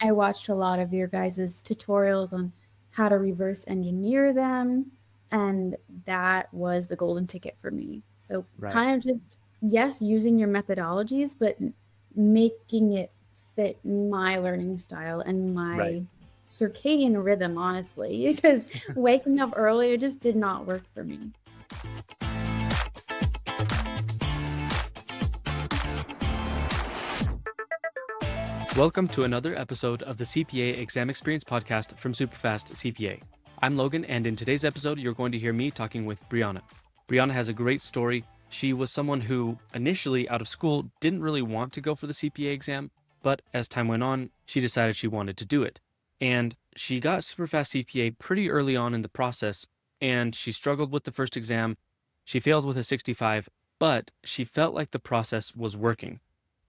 I watched a lot of your guys' tutorials on how to reverse engineer them, and that was the golden ticket for me. So Right. kind of just, yes, using your methodologies, but making it fit my learning style and Right. my circadian rhythm, honestly, because waking up earlier just did not work for me. Welcome to another episode of the CPA Exam Experience Podcast from SuperfastCPA. I'm Logan, and in today's episode, you're going to hear me talking with Brianna. Brianna has a great story. She was someone who initially out of school didn't really want to go for the CPA exam, but as time went on, she decided she wanted to do it. And she got SuperfastCPA pretty early on in the process, and she struggled with the first exam. She failed with a 65, but she felt like the process was working.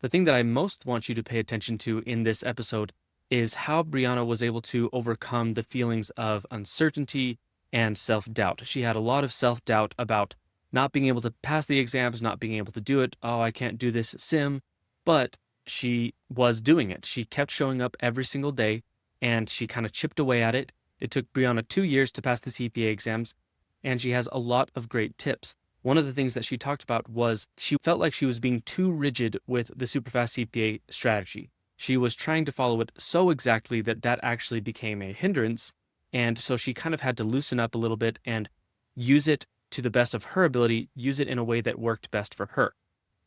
The thing that I most want you to pay attention to in this episode is how Brianna was able to overcome the feelings of uncertainty and self-doubt. She had a lot of self-doubt about not being able to pass the exams, not being able to do it. Oh, I can't do this sim. But she was doing it. She kept showing up every single day, and she kind of chipped away at it. It took Brianna 2 years to pass the CPA exams, and she has a lot of great tips. One of the things that she talked about was she felt like she was being too rigid with the Superfast CPA strategy. She was trying to follow it so exactly that that actually became a hindrance. And so she kind of had to loosen up a little bit and use it to the best of her ability, use it in a way that worked best for her.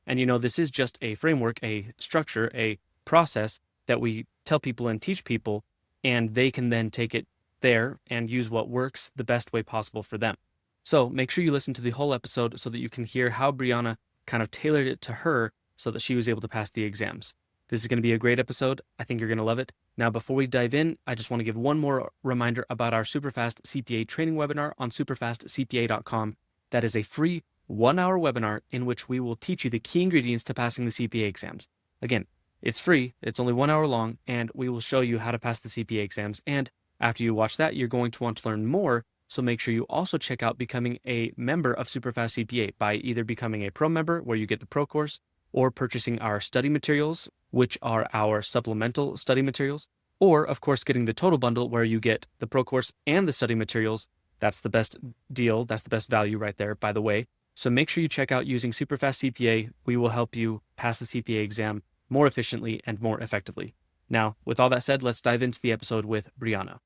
And this is just a framework, a structure, a process that we tell people and teach people, and they can then take it there and use what works the best way possible for them. So make sure you listen to the whole episode so that you can hear how Brianna kind of tailored it to her so that she was able to pass the exams. This is going to be a great episode. I think you're going to love it. Now, before we dive in, I just want to give one more reminder about our Superfast CPA training webinar on SuperfastCPA.com. That is a free 1-hour webinar in which we will teach you the key ingredients to passing the CPA exams. Again, it's free. It's only 1 hour long, and we will show you how to pass the CPA exams. And after you watch that, you're going to want to learn more. So make sure you also check out becoming a member of Superfast CPA by either becoming a pro member, where you get the pro course, or purchasing our study materials, which are our supplemental study materials, or of course getting the total bundle where you get the pro course and the study materials. That's the best deal. That's the best value right there, by the way. So make sure you check out using Superfast CPA. We will help you pass the CPA exam more efficiently and more effectively. Now, with all that said, let's dive into the episode with Brianna.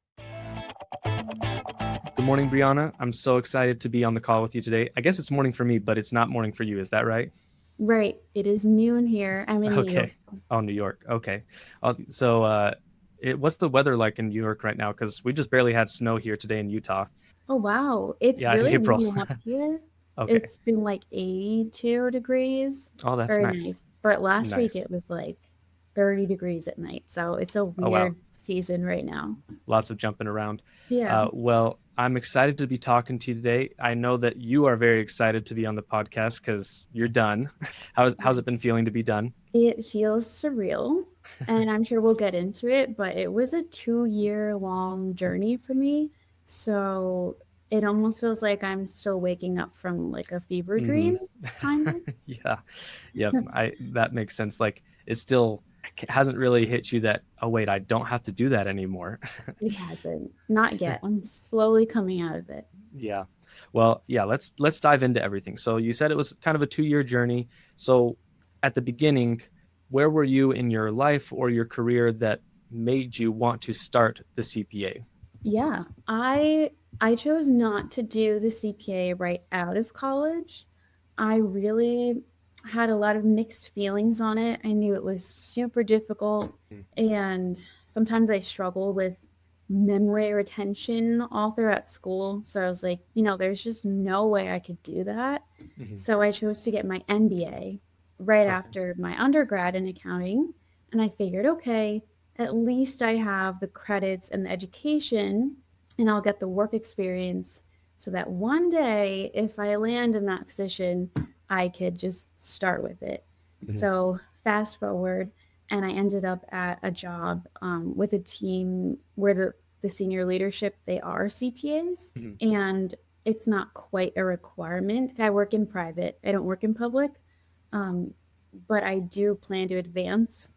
Good morning, Brianna. I'm so excited to be on the call with you today. I guess it's morning for me, but it's not morning for you. Is that right? Right. It is noon here. I'm in New York. Okay. Oh, New York. Okay. What's the weather like in New York right now? Because we just barely had snow here today in Utah. Oh, wow. It's Yeah, in really April. warm up here. Okay. It's been like 82 degrees. Oh, that's Very nice. nice. But last week Nice. it was like 30 degrees at night. So it's a Oh, wow. weird season right now. Lots of jumping around. Yeah. Well, I'm excited to be talking to you today. I know that you are very excited to be on the podcast because you're done. How's it been feeling to be done? It feels surreal. And I'm sure we'll get into it, but it was a 2-year long journey for me. So it almost feels like I'm still waking up from like a fever Mm-hmm. dream, kind of. Yeah. Yep. That makes sense. Like it still hasn't really hit you that, oh wait, I don't have to do that anymore. It hasn't. Not yet. I'm slowly coming out of it. Yeah. Well, yeah, let's dive into everything. So you said it was kind of a 2-year journey. So at the beginning, where were you in your life or your career that made you want to start the CPA? Yeah. I chose not to do the CPA right out of college. I really had a lot of mixed feelings on it. I knew it was super difficult, and sometimes I struggled with memory retention all throughout school. So I was like, there's just no way I could do that. Mm-hmm. So I chose to get my MBA right Okay. after my undergrad in accounting. And I figured, okay, at least I have the credits and the education, and I'll get the work experience so that one day, if I land in that position, I could just start with it. Mm-hmm. So, fast forward, and I ended up at a job with a team where the senior leadership, they are CPAs, Mm-hmm. and it's not quite a requirement. I work in private, I don't work in public, um, but I do plan to advance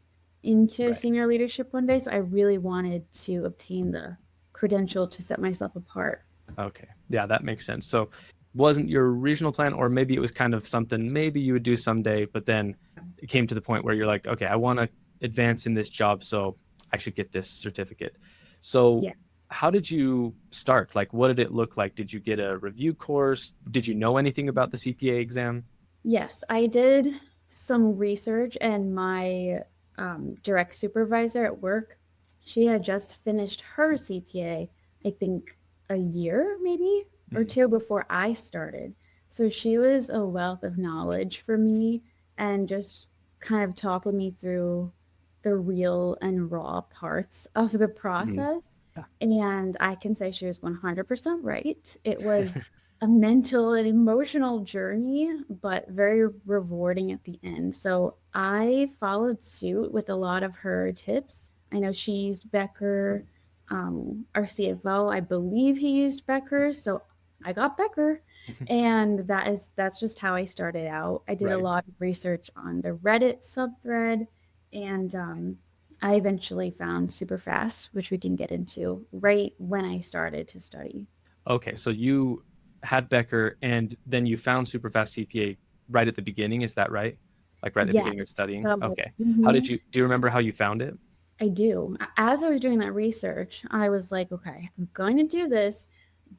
into Right. senior leadership one day. So I really wanted to obtain the credential to set myself apart. Okay. Yeah, that makes sense. So wasn't your original plan, or maybe it was kind of something maybe you would do someday, but then it came to the point where you're like, okay, I want to advance in this job, so I should get this certificate. So Yeah. how did you start? Like, what did it look like? Did you get a review course? Did you know anything about the CPA exam? Yes, I did some research, and my direct supervisor at work, she had just finished her CPA, I think a year maybe or Mhm. two before I started. So she was a wealth of knowledge for me and just kind of talking me through the real and raw parts of the Mhm. process. Yeah. And I can say she was 100% right. It was a mental and emotional journey, but very rewarding at the end. So I followed suit with a lot of her tips. I know she used Becker. Our CFO, I believe he used Becker. So I got Becker. And that's just how I started out. I did a Right. lot of research on the Reddit subthread, and I eventually found Superfast, which we can get into right when I started to study. Okay, so you had Becker and then you found Superfast CPA right at the beginning, is that right? Like right at the beginning Yes. of studying? So, Okay. How did mhm, you remember how you found it? I do. As I was doing that research, I was like, okay, I'm going to do this,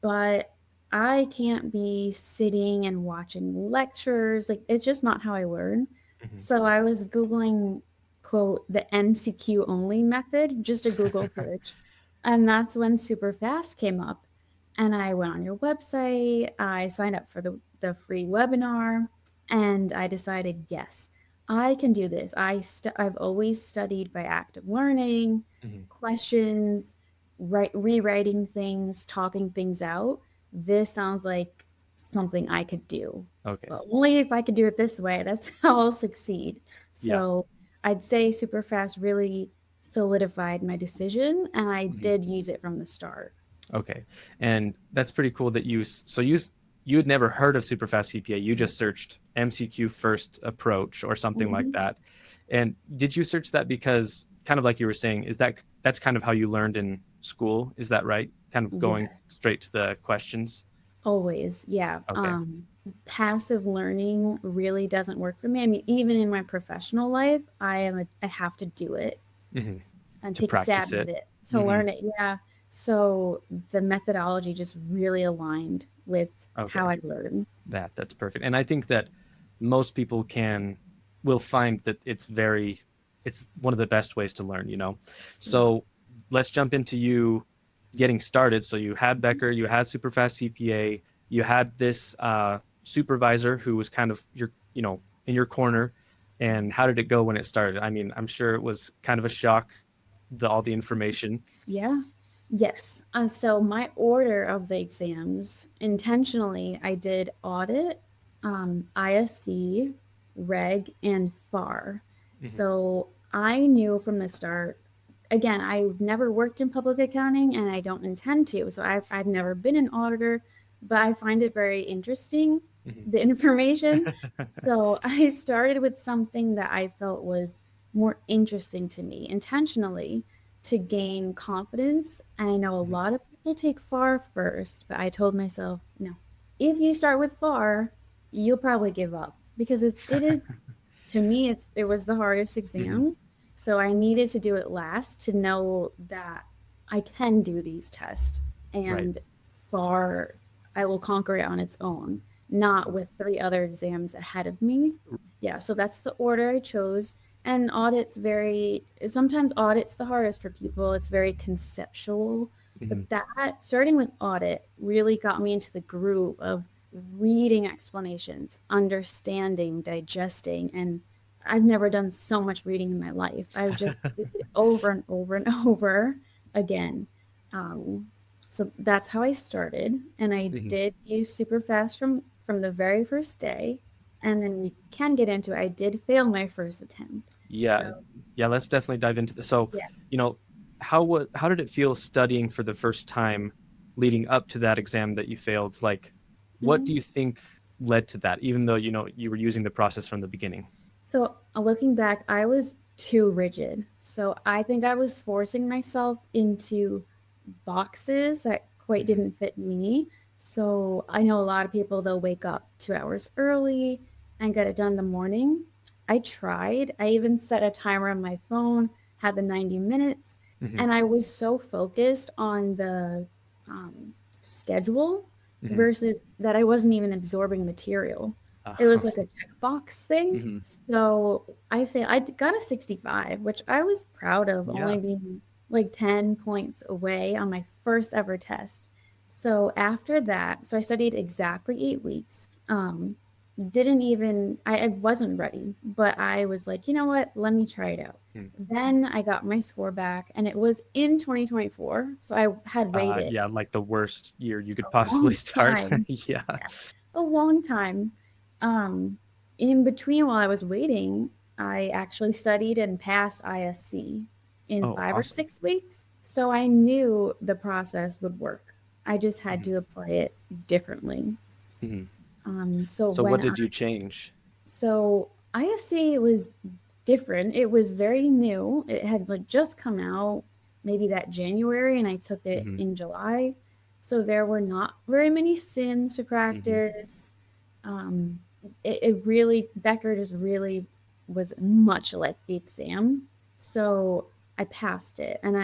but I can't be sitting and watching lectures. Like, it's just not how I learn. Mhm. So I was Googling, quote, the MCQ only method, just a Google search. And that's when Superfast came up. And I went on your website, I signed up for the free webinar, and I decided, yes, I can do this. I've always studied by active learning, Mhm. questions, rewriting things, talking things out. This sounds like something I could do. Okay. But only if I could do it this way. That's how I'll succeed. Yeah. So I'd say Superfast really solidified my decision, and I Mhm. did use it from the start. Okay. And that's pretty cool that you had never heard of Superfast CPA. You just searched MCQ first approach or something like Mhm. that. And did you search that because kind of like you were saying, that's kind of how you learned in school? Is that right? Kind of going Yeah. straight to the questions? Always, yeah. Okay. Passive learning really doesn't work for me. I mean, even in my professional life, I have to do it Hmm. and To take a stab practice at it. it to Hmm. learn it. Yeah. So the methodology just really aligned with how Okay. I learn. That's perfect. And I think that most people will find that it's one of the best ways to learn, you know. Yeah. So let's jump into you getting started. So you had Becker, you had Superfast CPA, you had this supervisor who was kind of in your corner. And how did it go when it started? I mean, I'm sure it was kind of a shock, all the information. Yeah. Yes. So my order of the exams, intentionally, I did audit, ISC, reg, and FAR. Hmm. So I knew from the start. Again, I've never worked in public accounting, and I don't intend to. So I've never been an auditor, but I find it very interesting, Hmm. the information. So I started with something that I felt was more interesting to me intentionally to gain confidence. And I know a lot of people take FAR first, but I told myself, no, if you start with FAR, you'll probably give up because it is, to me, it was the hardest Hmm. exam. So I needed to do it last to know that I can do these tests, Right. and FAR, I will conquer it on its own, not with three other exams ahead of me. Yeah, so that's the order I chose. And sometimes audit's the hardest for people. It's very conceptual. But Hmm. that, starting with audit, really got me into the groove of reading explanations, understanding, digesting, and I've never done so much reading in my life. I've just did it over and over and over again. Um, so that's how I started, and I Hmm. did use super fast from the very first day. And then we can get into it. I did fail my first attempt. Yeah, So yeah, let's definitely dive into this. So, yeah. you know, how did it feel studying for the first time leading up to that exam that you failed? Like, what do Mhm. you think led to that, even though you were using the process from the beginning? So looking back, I was too rigid. So I think I was forcing myself into boxes that quite Mm-hmm. didn't fit me. So I know a lot of people, they'll wake up 2 hours early and get it done in the morning. I tried. I even set a timer on my phone, had the 90 minutes, Mm-hmm. and I was so focused on the schedule Mm-hmm. versus that I wasn't even absorbing material. It Uh-huh. was like a checkbox thing. Mm-hmm. So I got a 65, which I was proud of, Yeah. only being like 10 points away on my first ever test. So after that, so I studied exactly 8 weeks. Didn't even, I wasn't ready, but I was like, you know what? Let me try it out. Then I got my score back, and it was in 2024. So I had waited Yeah, like the worst year you could a possibly long start. time. Yeah. Yeah, a long time. Um, in between, while I was waiting, I actually studied and passed ISC in Oh, 5 or 6 weeks. So I knew the process would work. I just had awesome. to apply it differently. Mm-hmm. So So what when did you change? so ISC was different. It was very new. It had like just come out maybe that January, and I took it Mm-hmm. in July. So there were not very many sins to Mm-hmm. practice. Um, it really, Becker just really was much like the exam. So I passed it, and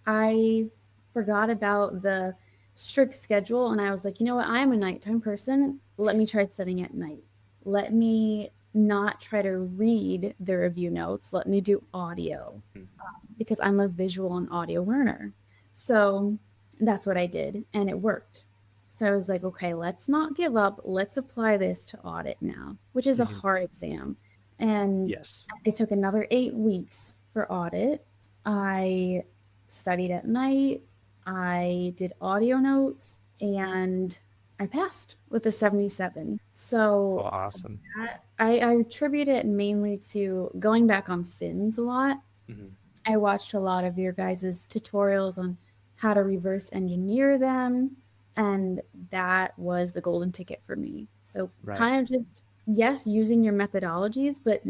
I forgot about the strict schedule, and I was like, you know what, I am a nighttime person. Let me try studying at night. Let me not try to read the review notes. Let me do audio, because I'm a visual and audio learner. So that's what I did, and it worked. So I was like, okay, let's not give up. Let's apply this to audit now, which is a Mm-hmm. hard exam. And Yes. it took another 8 weeks for audit. I studied at night, I did audio notes, and I passed with a 77. Oh, So awesome. I attribute it mainly to going back on sins a lot. Mm-hmm. I watched a lot of your guys' tutorials on how to reverse engineer them, and that was the golden ticket for me. So, Right. kind of just, yes, using your methodologies, but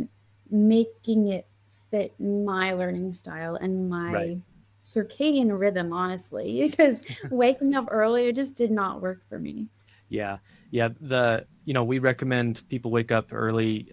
making it fit my learning style and Right. my circadian rhythm, honestly, because waking up earlier just did not work for me. Yeah. Yeah. We recommend people wake up early,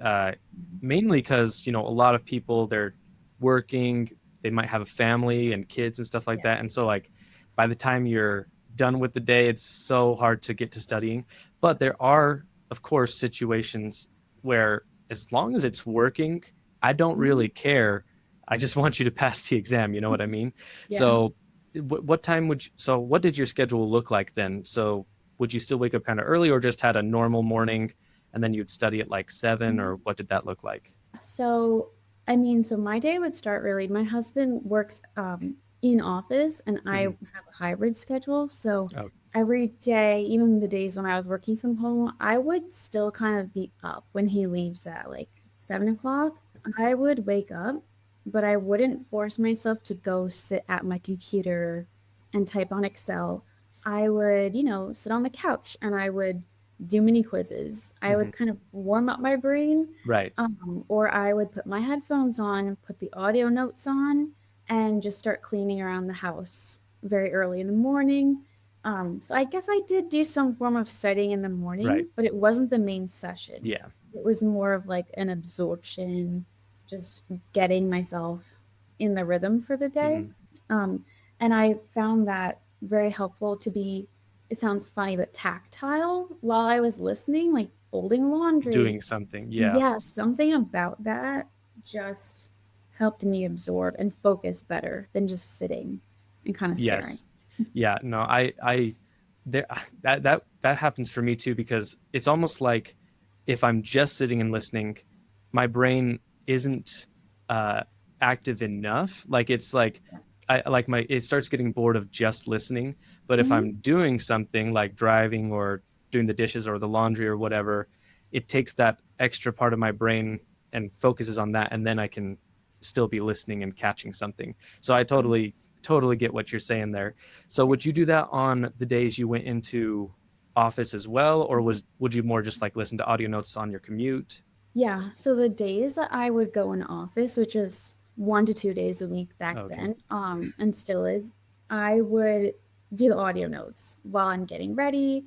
mainly because, a lot of people, they're working, they might have a family and kids and stuff like that. And Yes. so, like, by the time you're done with the day, it's so hard to get to studying. But there are, of course, situations where as long as it's working, I don't Mhm. really care. I just want you to pass the exam. You know what I mean? Yeah. So, what time so what did your schedule look like then? So, would you still wake up kind of early or just had a normal morning and then you'd study at like 7, or what did that look like? So, I mean, so my day would start early. My husband works in office, and I Mm-hmm. have a hybrid schedule. So Oh, every day, even the days when I was working from home, I would still kind of be up when he leaves at like 7 o'clock. I would wake up, but I wouldn't force myself to go sit at my computer and type on Excel. I would, sit on the couch and I would do mini quizzes. I mm-hmm. would kind of warm up my brain, Right. or I would put my headphones on, put the audio notes on, and just start cleaning around the house very early in the morning. So I guess I did do some form of studying in the Right. morning, but it wasn't the main session. Yeah. It was more of like an absorption, just getting myself in the rhythm for the day. Mm-hmm. Um, and I found that very helpful to be, it sounds funny, but tactile while I was listening, like folding laundry. Doing something. Yeah. Yeah, something about that just helped me absorb and focus better than just sitting and kind of staring. Yes. Yeah. No, I, there, that happens for me too, because it's almost like if I'm just sitting and listening, my brain isn't uh, active enough. Like it's like it starts getting bored of just listening. But if Mhm. I'm doing something like driving or doing the dishes or the laundry or whatever, it takes that extra part of my brain and focuses on that, and then I can still be listening and catching something. So I totally get what you're saying there. So would you do that on the days you went into office as well, or would you more just like listen to audio notes on your commute? Yeah, so the days that I would go in office, which is 1 to 2 days a week back Okay. then, and still is, I would do the audio notes while I'm getting ready,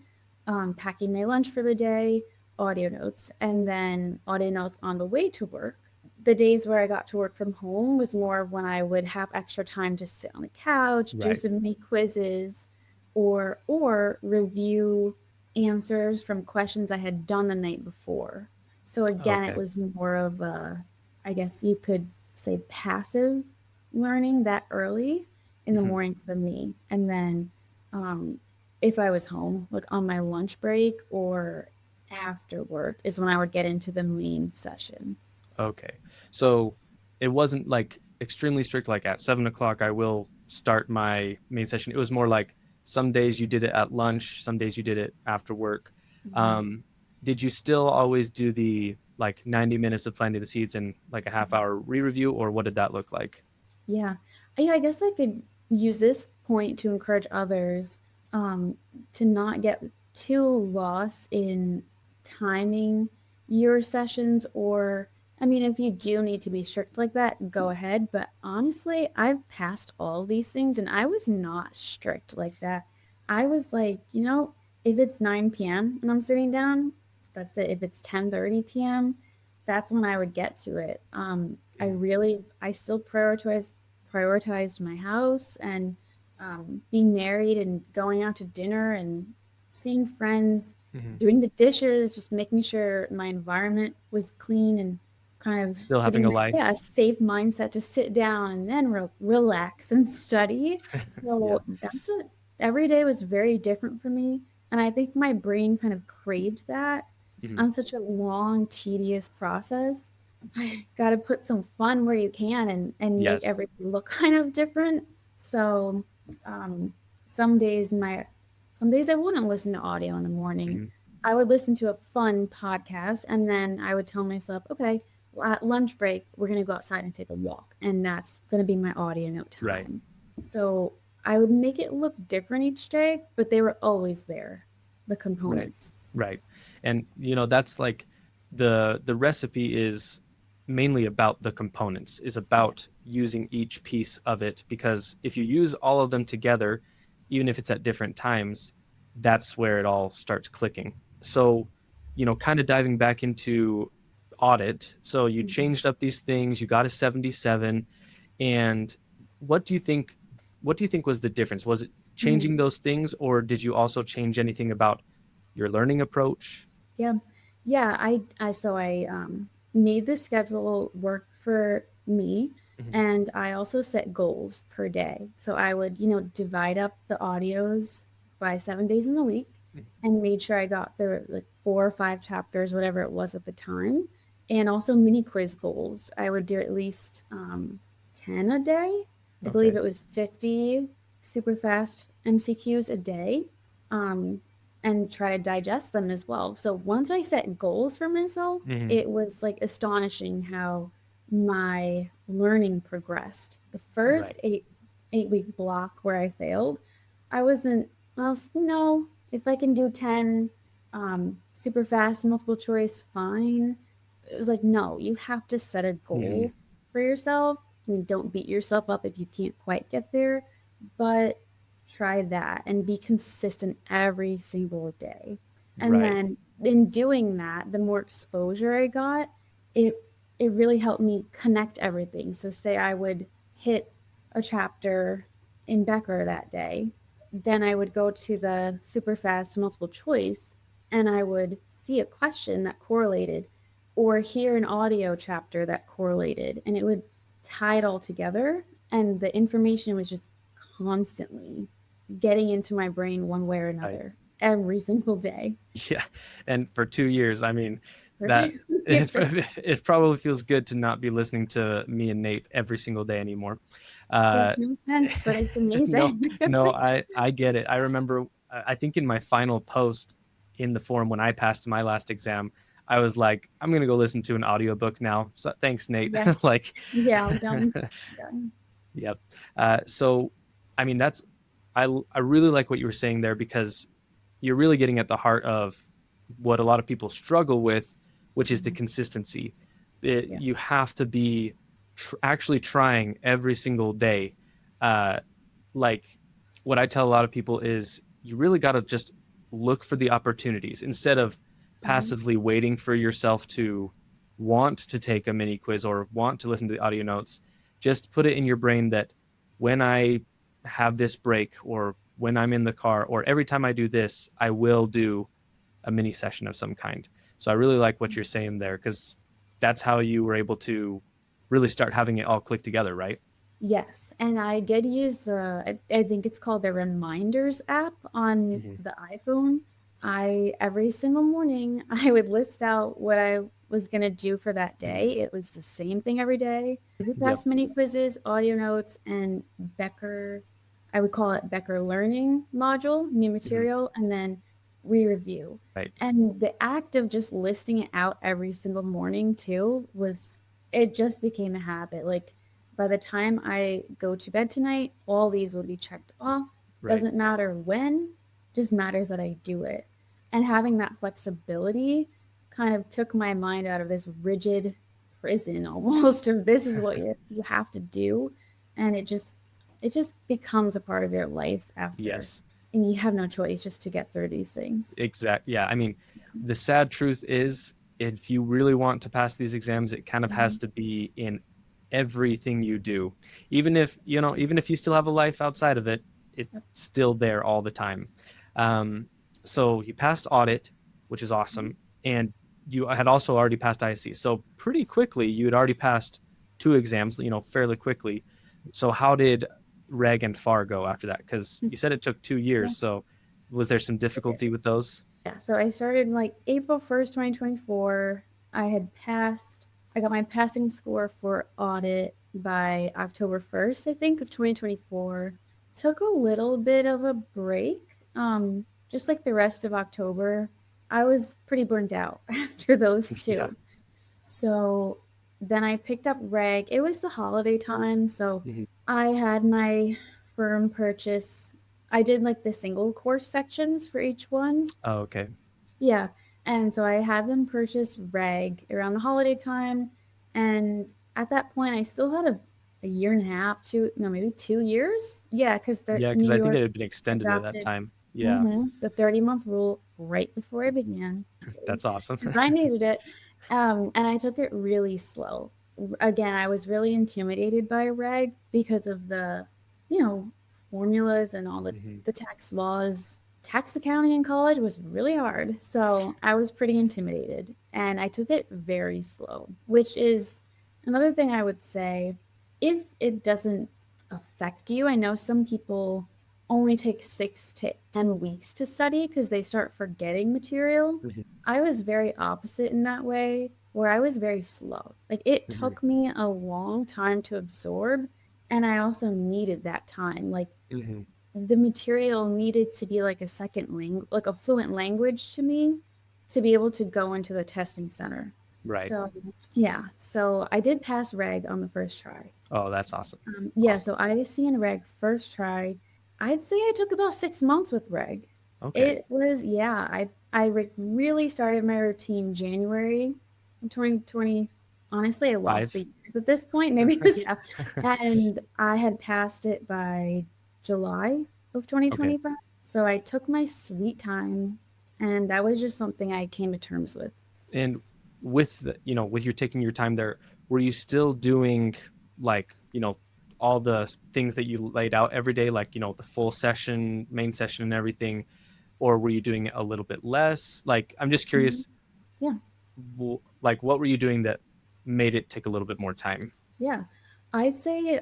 packing my lunch for the day, audio notes, and then audio notes on the way to work. The days where I got to work from home was more when I would have extra time to sit on the couch, do Right. some mini quizzes, or review answers from questions I had done the night before. So again, it Okay. was more of a, I guess you could say, passive learning that early in the Hmm. morning for me. And then um, if I was home, like on my lunch break or after work, is when I would get into the main session. Okay. So it wasn't like extremely strict, like at 7 o'clock, I will start my main session. It was more like some days you did it at lunch, some days you did it after work. Right. Um, did you still always do the like 90 minutes of planting the seeds and like a half hour re-review, or what did that look like? Yeah. Yeah, I guess I could use this point to encourage others um, to not get too lost in timing your sessions. Or, I mean, if you do need to be strict like that, go ahead. But honestly, I've passed all these things and I was not strict like that. I was like, if it's 9 p.m. and I'm sitting down, that's it. If it's 10:30 p.m., that's when I would get to it. Mhm. I still prioritized my house and being married and going out to dinner and seeing friends, Mhm. doing the dishes, just making sure my environment was clean and kind of Still having getting a that, life. yeah, safe mindset to sit down and then relax and study. Yeah. So that's what every day was very different for me. And I think my brain kind of craved that Mhm. on such a long, tedious process. I got to put some fun where you can and make Yes. everything look kind of different. So um, some days I wouldn't listen to audio in the morning. Mhm. I would listen to a fun podcast and then I would tell myself, okay, well, at lunch break we're gonna go outside and take a walk, and that's gonna be my audio note Right. time. So I would make it look different each day, but they were always there, the Right. components. Right. And that's like the recipe is mainly about the components, is Yeah. about using each piece of it, because if you use all of them together, even if it's at different times, that's where it all starts clicking. So, kind of diving back into audit. So you Mhm. changed up these things, you got a 77, and what do you think was the difference? Was it Mhm. changing those things, or did you also change anything about your learning approach? Yeah. Yeah, I made the schedule work for me, Mhm. and I also set goals per day. So I would, divide up the audios by 7 days in the week and made sure I got through like 4 or 5 chapters, whatever it was at the time. And also mini quiz goals. I would do at least 10 a day. I believe Okay. it was 50 super fast MCQs a day. Um, and try to digest them as well. So once I set goals for myself, Hmm. it was like astonishing how my learning progressed. The Right. first 8 week block where I failed, I wasn't. I was no. If I can do 10 super fast multiple choice, fine. It was like no. You have to set a Hmm. goal for yourself. I mean, don't beat yourself up if you can't quite get there, but try that and be consistent every single day. And Right. then in doing that, the more exposure I got, it it really helped me connect everything. So say I would hit a chapter in Becker that day, then I would go to the super fast multiple choice and I would see a question that correlated or hear an audio chapter that correlated, and it would tie it all together, and the information was just constantly getting into my brain one way or Right. another every single day. Yeah. And for 2 years, I mean, that Yeah. it probably feels good to not be listening to me and Nate every single day anymore. Uh, Yes, no offense, but it's no, amazing. no, I get it. I remember, I think in my final post in the forum when I passed my last exam, I was like, I'm gonna go listen to an audiobook now. So thanks, Nate. Yeah, Like, yeah, done. Done. yep. So, I mean, I really like what you were saying there, because you're really getting at the heart of what a lot of people struggle with which is the Mhm. consistency. Yeah. You have to be actually trying every single day. Uh, like what I tell a lot of people is you really got to just look for the opportunities instead of Mhm. passively waiting for yourself to want to take a mini quiz or want to listen to the audio notes. Just put it in your brain that when I have this break, or when I'm in the car, or every time I do this, I will do a mini session of some kind. So I really like what you're saying there, because that's how you were able to really start having it all click together, right? Yes, and I did use I think it's called the Reminders app on Mm-hmm. the iPhone. I every single morning I would list out what I was gonna do for that Mm-hmm. day. It was the same thing every day. The Yep. past mini quizzes, audio notes, and Becker, I would call it Becker Learning module, new Mm-hmm. material, and then re-review. Right. And the act of just listing it out every single morning too was it just became a habit. Like by the time I go to bed tonight, all these will be checked off. Right. Doesn't matter when, just matters that I do it. And having that flexibility kind of took my mind out of this rigid prison almost of this is what you have to do. And it just becomes a part of your life after, Yes. and you have no choice just to get through these things. Exactly. Yeah. I mean, the sad truth is, if you really want to pass these exams, it kind of has Mhm. to be in everything you do. Even if, even if you still have a life outside of it, it's Yep. still there all the time. Um, so you passed audit, which is Mhm. awesome. And you had also already passed IC. So pretty quickly, you had already passed two exams, fairly quickly. So how did Reg and FAR go after that? Because you said it took 2 years. Yeah. So was there some Okay. difficulty with those? Yeah, so I started like April 1st, 2024. I got my passing score for audit by October 1st, I think, of 2024. Took a little bit of a break. Just like the rest of October, I was pretty burnt out after those Yeah. two. So then I picked up reg. It was the holiday time, so Mhm. I had my firm purchase. I did like the single course sections for each one. Oh, okay. Yeah. And so I had them purchase reg around the holiday time. And at that point, I still had a year and a half, no, maybe 2 years. Yeah, because Yeah, because New I think York it had been extended at that adopted time. Yeah, the 30-month rule right before I began. that's awesome. Because I needed it. And I took it really slow. Again, I was really intimidated by reg because of the, you know, formulas and all Mhm. the tax laws. Tax accounting in college was really hard. So I was pretty intimidated and I took it very slow, which is another thing I would say. If it doesn't affect you, I know some people only take 6 to 10 weeks to study because they start forgetting material. Mhm. I was very opposite in that way, where I was very slow. Like it Mhm. took me a long time to absorb, and I also needed that time. Like Mhm. the material needed to be like a second language, like a fluent language to me, to be able to go into the testing center. Right. So yeah, so I did pass reg on the first try. Oh, that's awesome. Yeah, Awesome. so IC and reg first try. I'd say I took about 6 months with reg. Okay. It was yeah. Really started my routine January 2020. Honestly, I lost the 5. years at this point. Maybe it was yeah, and I had passed it by July of Okay. 2025. So I took my sweet time, and that was just something I came to terms with. And with with your taking your time there, were you still doing, like, all the things that you laid out every day, like, the full session, main session and everything, or were you doing it a little bit less? Like, I'm just Mhm. curious, Yeah. like, what were you doing that made it take a little bit more time? Yeah. I'd say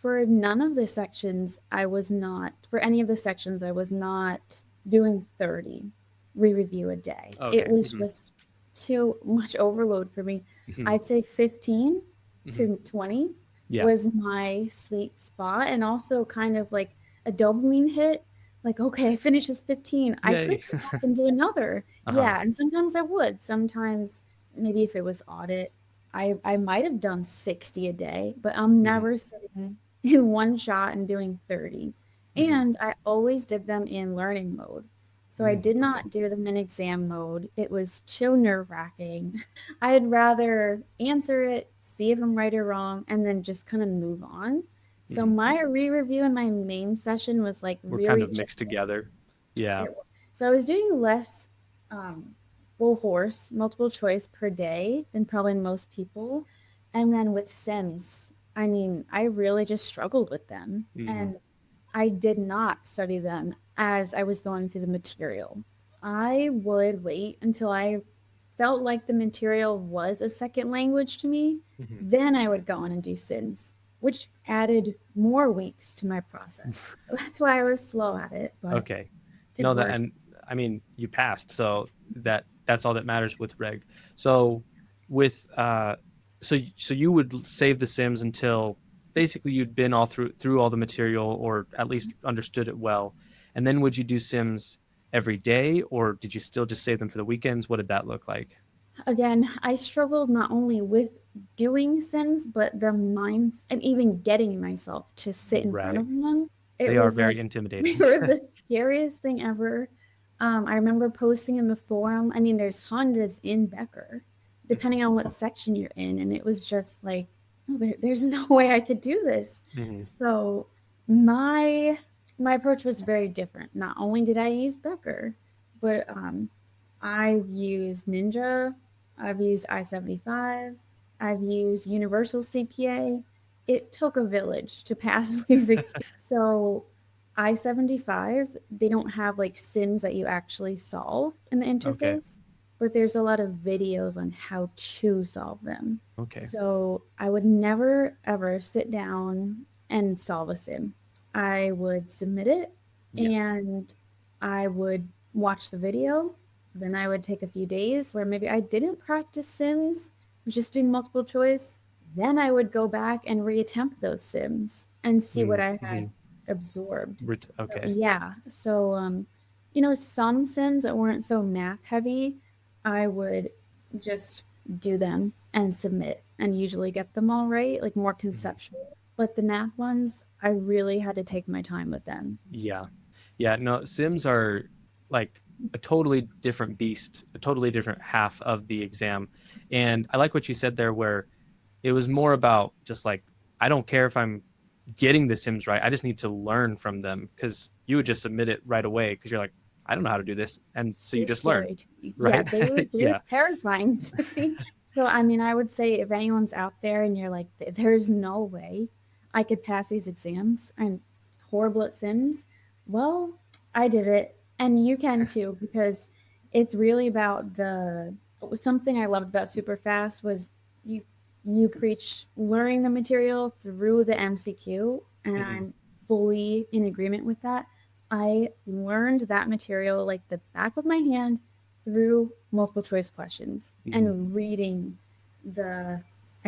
for none of the sections, for any of the sections, I was not doing 30 re-review a day. It Okay. was Hmm. just too much overload for me. Hmm. I'd say 15 Hmm. to 20 Yeah. was my sweet spot, and also kind of like a dopamine hit. Like, okay, I finished this 15. I could Yay. go back and do another. Uh-huh. Yeah, and sometimes I would. Sometimes, maybe if it was audit, I might have done 60 a day, but I'm Hmm. never sitting in one shot and doing 30. Hmm. And I always did them in learning mode. So I did Okay. not do them in exam mode. It was so nerve-wracking. I'd rather answer it, see if I'm right or wrong, and then just kind of move on. So Mhm. my re-review in my main session was like We're kind really of mixed together. Yeah. it, so I was doing less um, full horse, multiple choice per day than probably most people. And then with Sims, I mean, I really just struggled with them. Hmm. And I did not study them as I was going through the material. I would wait until I felt like the material was a second language to me. Hmm. Then I would go on and do Sims, which added more weeks to my process. That's why I was slow at it, but Okay. did No, that, work. and I mean, you passed, so that's all that matters with reg. So with so you would save the Sims until basically you'd been all through all the material, or at least understood it well, and then would you do Sims every day, or did you still just save them for the weekends? What did that look like? Again, I struggled not only with doing Sims, but the minds and even getting myself to sit in front Right. of one. It They are was like very they intimidating. were the scariest thing ever. I remember posting in the forum. I mean, there's hundreds in Becker, depending on what section you're in, and it was just like, oh, there's no way I could do this. Hmm. So my my approach was very different. Not only did I use Becker, but I've used Ninja, I've used I-75, I've used Universal CPA. It took a village to pass these exams. So I-75, they don't have like sims that you actually solve in the Okay. interface, but there's a lot of videos on how to solve them. Okay. So I would never ever sit down and solve a sim. I would submit it Yeah. and I would watch the video. Then I would take a few days where maybe I didn't practice sims, was just doing multiple choice. Then I would go back and reattempt those sims and see what I had Mm-hmm. absorbed. So Okay. yeah, so some sims that weren't so math heavy, I would just do them and submit and usually get them all right, like more Mhm. conceptual. But the math ones, I really had to take my time with them. Yeah. Yeah. No, Sims are like a totally different beast, a totally different half of the exam. And I like what you said there, where it was more about just like, I don't care if I'm getting the Sims right. I just need to learn from them, because you would just submit it right away because you're like, I don't know how to do this. And so you Too just learn, scary to me. Yeah, right? they were Yeah. terrifying to me. So I mean, I would say if anyone's out there and you're like, there's no way I could pass these exams and horrible at Sims, well, I did it, and you can too because it's really about the something I loved about Superfast was you you preach learning the material through the MCQ, and Hmm. I'm fully in agreement with that. I learned that material like the back of my hand through multiple choice questions Hmm. and reading the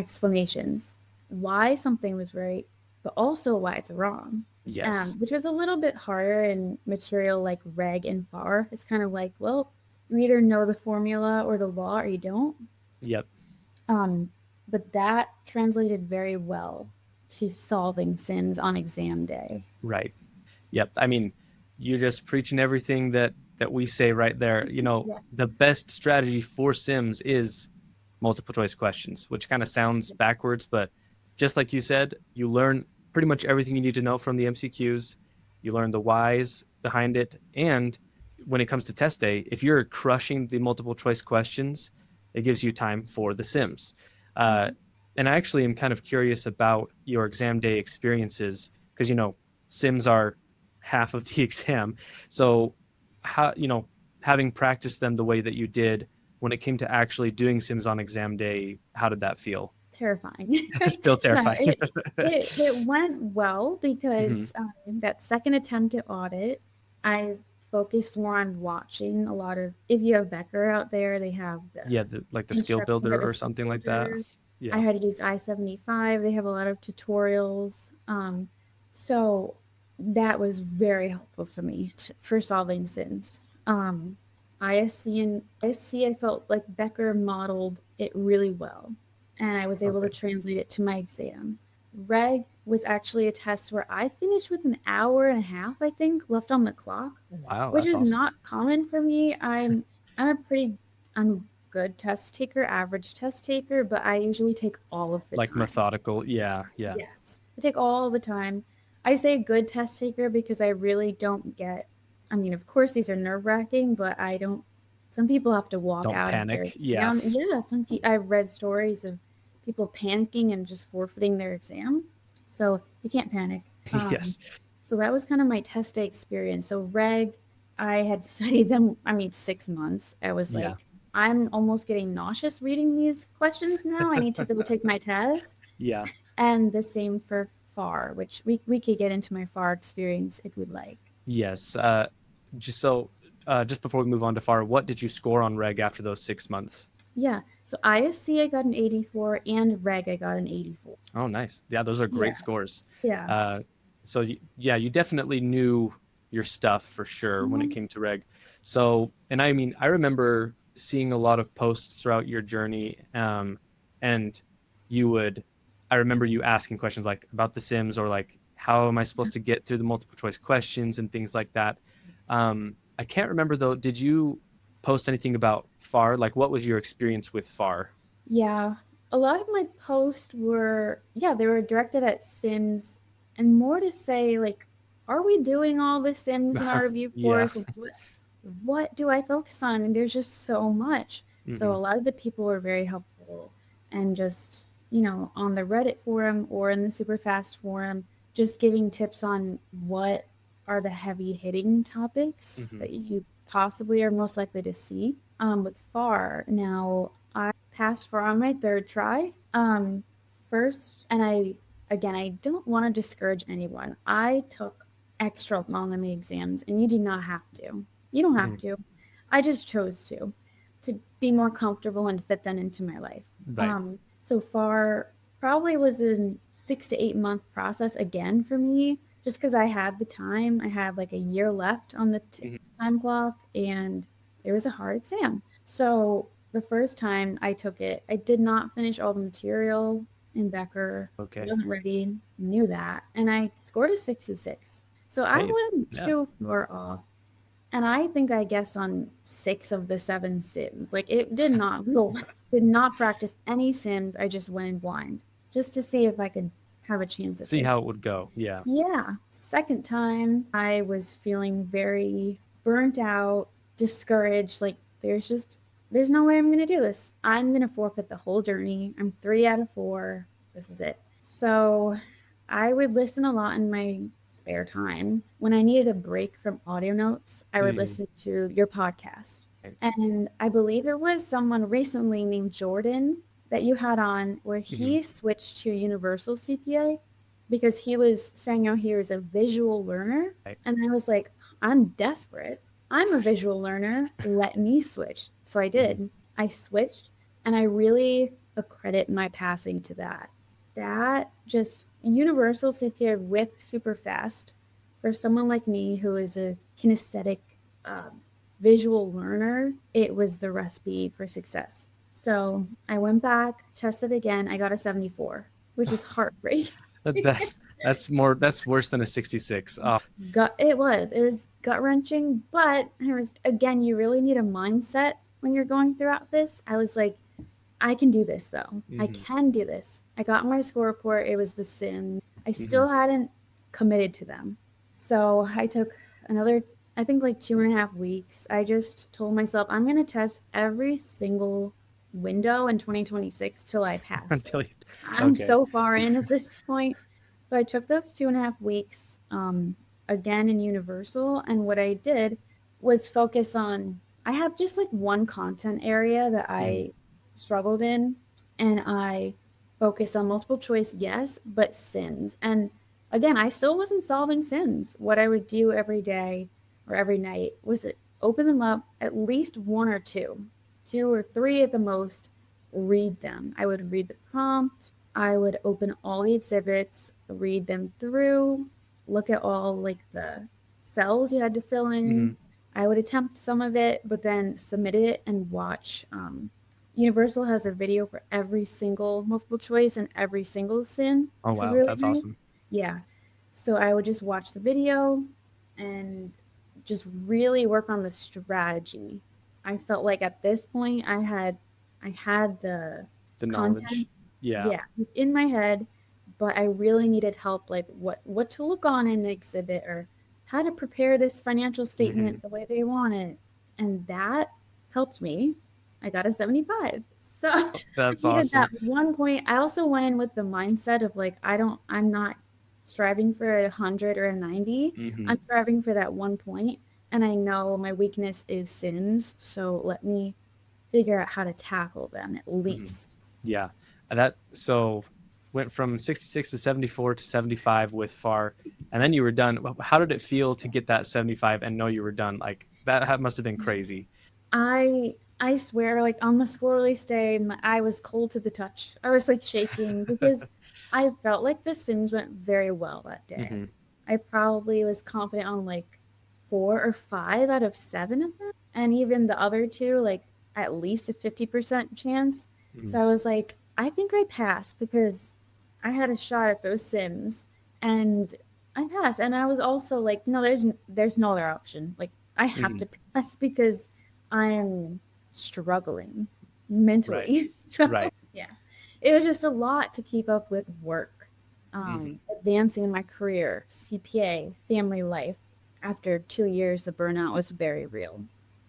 explanations why something was right, but also why it's wrong. Yes. Which was a little bit harder in material like reg and bar. It's kind of like, well, you either know the formula or the law or you don't. Yep. Um, but that translated very well to solving sins on exam day. Right. Yep. I mean, you're just preaching everything that we say right there. Yeah. The best strategy for Sims is multiple choice questions, which kind of sounds backwards, but just like you said, you learn pretty much everything you need to know from the MCQs. You learn the whys behind it, and when it comes to test day, if you're crushing the multiple choice questions, it gives you time for the Sims. Uh, Mhm. and I actually am kind of curious about your exam day experiences, because Sims are half of the exam. So, how having practiced them the way that you did, when it came to actually doing Sims on exam day, how did that feel? Terrifying. Still No, terrifying. it went well Hmm. because that second attempt at audit, I focused more on watching a lot of. If you have Becker out there, they have the Yeah, like the skill instruction for builder the or skill something like that. builder. I Yeah. had to use I-75. They have a lot of tutorials. So that was very helpful for me for solving sins. ISC and ISC, I felt like Becker modeled it really well, and I was able to Okay. translate it to my exam. Reg was actually a test where I finished with an hour and a half, I think, left on the clock, Wow, which that's is awesome. not common for me. I'm a pretty I'm a good test taker, average test taker, but I usually take all of the Like time. methodical. Yeah, yeah. Yes. I take all the time. I say good test taker because I really don't get, I mean, of course, these are nerve wracking, but I don't, some people have to walk Don't out of their panic. Yeah. exam. Yeah, I've read stories of people panicking and just forfeiting their exam. So you can't panic. Um, Yes. so that was kind of my test day experience. So reg, I had studied them, I mean, 6 months. I was Yeah. like, I'm almost getting nauseous reading these questions now. I need to go take my test. Yeah. And the same for FAR, which we could get into my FAR experience if we'd like. Yes. Just so, just before we move on to FAR, what did you score on reg after those 6 months? Yeah. So ISC I got an 84 and Reg I got an 84. Oh, nice. Yeah, those are great Yeah. scores. Yeah. Uh, yeah, you definitely knew your stuff for sure when it Mhm. came to reg. So, and I mean, I remember seeing a lot of posts throughout your journey, and you would, I remember you asking questions like about the Sims or like, how am I supposed to get through the multiple choice questions and things like that. I can't remember though. Did you post anything about FAR? Like, what was your experience with FAR? Yeah. A lot of my posts were, yeah, they were directed at Sims and more to say, like, are we doing all the Sims in our review Yeah. course? What do I focus on? And there's just so much. So Hmm. a lot of the people were very helpful and just, you know, on the Reddit forum or in the Superfast forum, just giving tips on what are the heavy hitting topics Hmm. that you possibly are most likely to see. With FAR, now I passed FAR on my third try. First, and again, I don't want to discourage anyone. I took extra long on the exams, and you do not have to. You don't have Hmm. to. I just chose to be more comfortable and fit them into my life. Right. So far, probably was a 6 to 8 month process again for me, just because I had the time. I had like a year left on the Mhm. time clock, and it was a hard exam. So the first time I took it, I did not finish all the material in Becker. I Okay. wasn't ready, knew that, and I scored a 66. So I Hey, wasn't yeah. too far off. And I think I guessed on 6 of the 7 sims. Like it did not go, did not practice any sims. I just went in blind just to see if I could have a chance at See how this. it would go. Yeah. Yeah. Second time, I was feeling very burnt out, discouraged. Like there's no way I'm going to do this. I'm going to forfeit the whole journey. I'm 3 out of 4. This is it. So I would listen a lot in my spare time. When I needed a break from audio notes, I would Hmm. listen to your podcast. Right. And I believe there was someone recently named Jordan that you had on where Hmm. he switched to Universal CPA because he was saying out here is a visual learner. Right. And I was like, I'm desperate. I'm a visual learner. Let me switch. So I Hmm. did. I switched and I really accredit my passing to that. That just universal CPA with super fast for someone like me who is a kinesthetic um, visual learner, it was the recipe for success. So I went back, tested again. I got a 74, which is heartbreaking. That's worse than a 66. Oh, It was gut wrenching, but it was again. You really need a mindset when you're going throughout this. I was like, I can do this though. I hmm, can do this. I got my score report. It was the sin. I hmm. still hadn't committed to them. So I took another, I think like 2.5 weeks. I just told myself I'm going to test every single window in 2026 till I pass it. Until you. I'm Okay. so far in at this point. So I took those 2.5 weeks again in Universal. And what I did was focus on, I have just like one content area that Hmm. I struggled in, and I focused on multiple choice, yes, but sins. And again, I still wasn't solving sins. What I would do every day or every night was open them up, at least one or two or three at the most, read them. I would read the prompt. I would open all the exhibits, read them through, look at all like the cells you had to fill in. Hmm. I would attempt some of it, but then submit it and watch Universal has a video for every single multiple choice and every single sin, Oh which was wow, really that's nice. awesome. Yeah. So I would just watch the video and just really work on the strategy. I felt like at this point I had the The content, knowledge. Yeah. yeah, in my head, but I really needed help, like what to look on in the exhibit, or how to prepare this financial Hmm. statement the way they want it. And that helped me. I got a 75. So That's we had that awesome. one point. I also went in with the mindset of like, I'm not striving for 100 or a 90. Hmm. I'm striving for that one point, and I know my weakness is sins, so let me figure out how to tackle them at Hmm. least. Yeah. That so went from 66 to 74 to 75 with FAR, and then you were done. How did it feel to get that 75 and know you were done? Like that must have been crazy. I swear, like on the score release day, I was cold to the touch. I was like shaking because I felt like the Sims went very well that day. Hmm. I probably was confident on like 4 or 5 out of 7 of them, and even the other two, like at least a 50% chance. Hmm. So I was like, I think I passed because I had a shot at those Sims, and I passed. And I was also like, no, there's no other option. Like I have Hmm. to pass because I am struggling Right. mentally. So Right. yeah, it was just a lot to keep up with work, Hmm. advancing in my career, CPA, family life. After 2 years, the burnout was very real.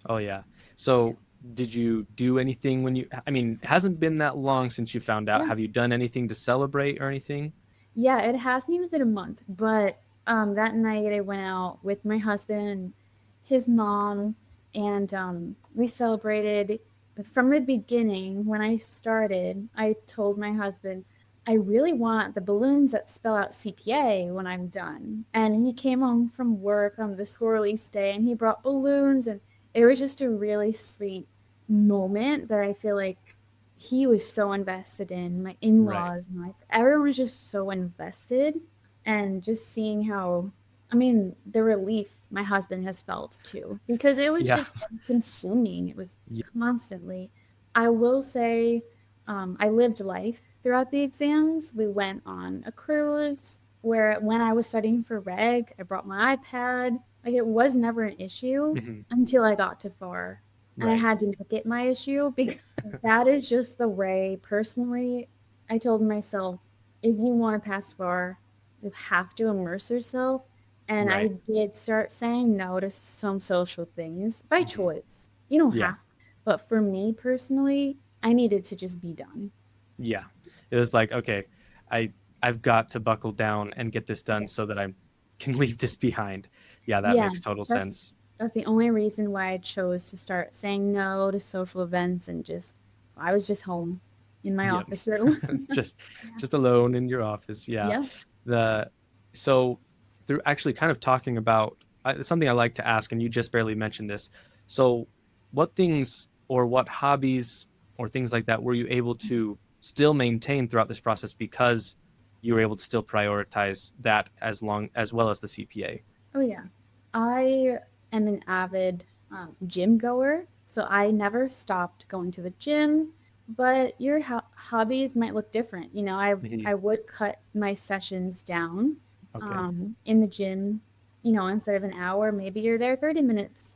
Oh yeah. Yeah. So did you do anything when you? I mean, it hasn't been that long since you found out. Yeah. Have you done anything to celebrate or anything? Yeah, it hasn't even been a month, but that night I went out with my husband and his mom, and we celebrated from the beginning. When I started, I told my husband, I really want the balloons that spell out CPA when I'm done. And he came home from work on the score release day and he brought balloons, and it was just a really sweet moment that I feel like he was so invested in. My Right. in-laws, everyone was just so invested, and just seeing how, I mean, the relief my husband has felt too, because it was Yeah. just consuming. It was Yeah. constantly. I will say, I lived life throughout the exams. We went on a cruise where when I was studying for reg, I brought my iPad. Like it was never an issue Hmm. until I got to FAR, and I Right. had to make it my issue because that is just the way, personally, I told myself, if you want to pass far, you have to immerse yourself. And I Right. did start saying no to some social things by Hmm. choice. You don't Yeah. have, but for me personally, I needed to just be done. Yeah. It was like, okay, I I've got to buckle down and get this done Yeah. so that I can leave this behind. Yeah, that Yeah, makes total that's sense. that's the only reason why I chose to start saying no to social events, and just I was just home in my Yep. office room. just Yeah. just alone in your office. Yeah. Yeah. The so through actually kind of talking about something I like to ask, and you just barely mentioned this. So, what things or what hobbies or things like that were you able to still maintain throughout this process because you were able to still prioritize that as well as the CPA? Oh yeah. I am an avid gym goer, so I never stopped going to the gym. But your hobbies might look different. Hmm. I would cut my sessions down Okay. in the gym. Instead of an hour, maybe you're there 30 minutes.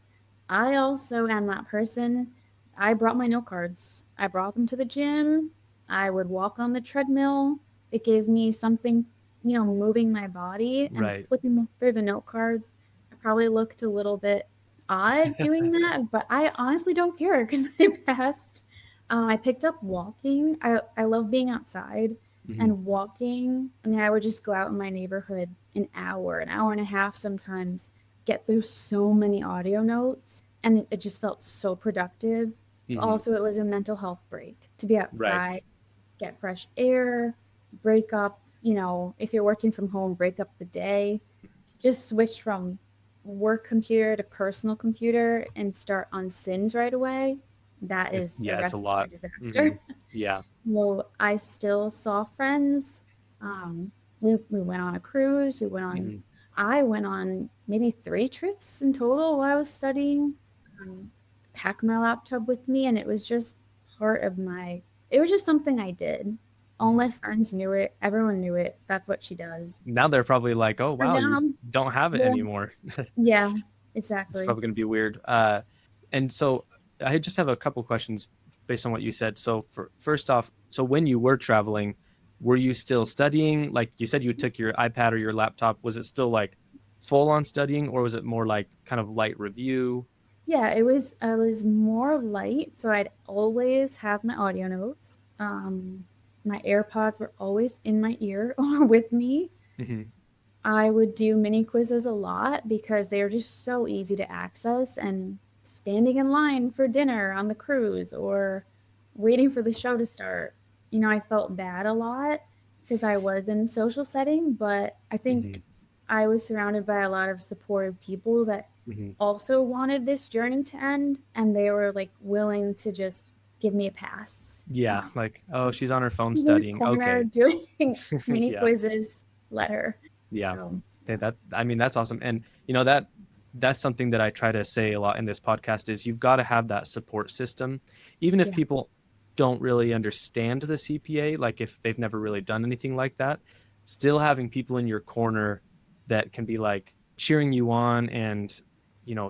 I also am that person. I brought my note cards. I brought them to the gym. I would walk on the treadmill. It gave me something, moving my body and Right. flipping through the note cards. I probably looked a little bit odd doing that, but I honestly don't care because I passed. I picked up walking. I love being outside Hmm. and walking. I mean, I would just go out in my neighborhood an hour and a half sometimes, get through so many audio notes, and it just felt so productive. Hmm. Also, it was a mental health break to be Right. outside, get fresh air, break up, if you're working from home, break up the day, just switch from work computer to personal computer and start on Sims right away. That is a It's a recipe for lot. Hmm. disaster. Yeah. Well, I still saw friends. We went on a cruise. Hmm. I went on maybe 3 trips in total while I was studying. Um, Packed my laptop with me, and it was just part of it was just something I did. All my friends knew it. Everyone knew it. That's what she does. Now they're probably like, oh, For wow, you them, don't have it yeah, anymore. yeah, It's exactly. probably going to be weird. And so I just have a couple questions based on what you said. So first off, so when you were traveling, were you still studying? Like you said, you took your iPad or your laptop. Was it still like full on studying, or was it more like kind of light review? Yeah, it was. I was more of light, so I'd always have my audio notes. My AirPods were always in my ear or with me. Hmm. I would do mini quizzes a lot because they are just so easy to access, and standing in line for dinner on the cruise or waiting for the show to start. I felt bad a lot because I was in a social setting, but I think Hmm. I was surrounded by a lot of supportive people that Hmm. also wanted this journey to end, and they were like willing to just give me a pass. Yeah, like, oh, she's on her phone She's in the studying. corner Okay. doing mini Yeah. quizzes. Let her. Yeah. So That I mean, that's awesome. And that's something that I try to say a lot in this podcast is you've got to have that support system. Even if yeah. people don't really understand the CPA, like if they've never really done anything like that, still having people in your corner that can be like cheering you on and,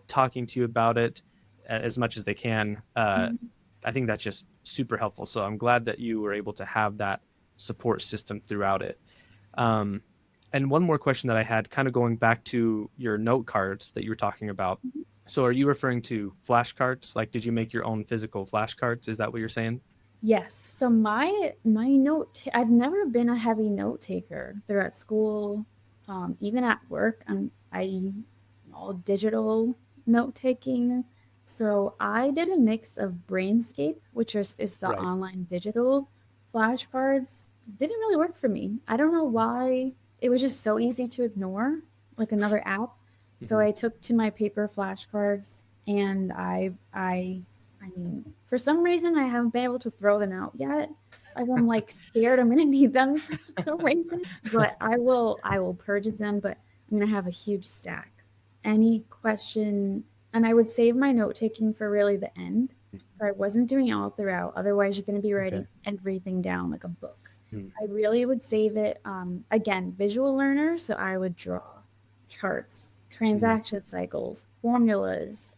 talking to you about it as much as they can. Mhm. I think that's just super helpful. So I'm glad that you were able to have that support system throughout it. Um, and one more question that I had, kind of going back to your note cards that you were talking about. So, are you referring to flashcards? Like, did you make your own physical flashcards? Is that what you're saying? Yes. So my I've never been a heavy note taker. They're at school, even at work. I all digital note taking. So I did a mix of Brainscape, which is the Right. online digital flashcards. Didn't really work for me. I don't know why. It was just so easy to ignore, like another app. So Hmm. I took to my paper flashcards, and I mean, for some reason, I haven't been able to throw them out yet. Like I'm like scared I'm gonna need them for some reason, but I will purge them. But I'm gonna have a huge stack. Any question, and I would save my note taking for really the end. So I wasn't doing it all throughout. Otherwise, you're gonna be Okay. writing everything down like a book. Hmm. I really would save it. Again, visual learner, so I would draw charts, Hmm. transaction cycles, formulas.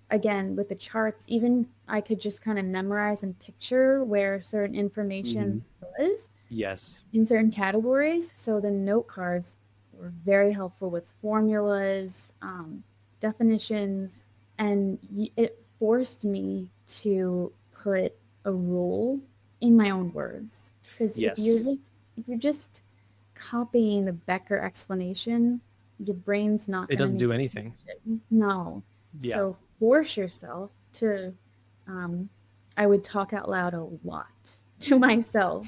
Again, with the charts, even I could just kind of memorize and picture where certain Hmm. information was Yes. in certain categories. So the note cards were very helpful with formulas, definitions, and it forced me to put a rule in my own words. Because Yes. if you're just copying the Becker explanation, your brain's not It going to doesn't make do the anything. connection. No. Yeah. So force yourself to. Um, I would talk out loud a lot to myself.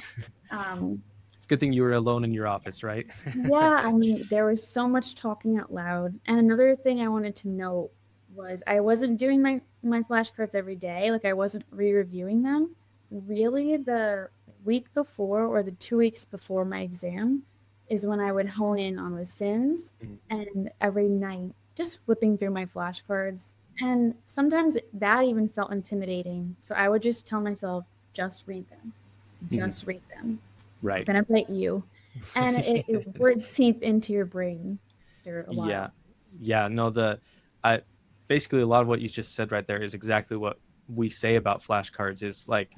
Um, It's a good thing you were alone in your office, right? yeah, I mean, there was so much talking out loud. And another thing I wanted to note was I wasn't doing my flashcards every day. Like I wasn't re-reviewing them. Really, the week before or the 2 weeks before my exam is when I would hone in on the sims, Mhm. and every night just flipping through my flashcards. And sometimes that even felt intimidating. So I would just tell myself, just read them. Mhm. Just read them. It's not Right. gonna bite you, and it would seep into your brain after a Yeah. while. Yeah. No, I basically a lot of what you just said right there is exactly what we say about flashcards is like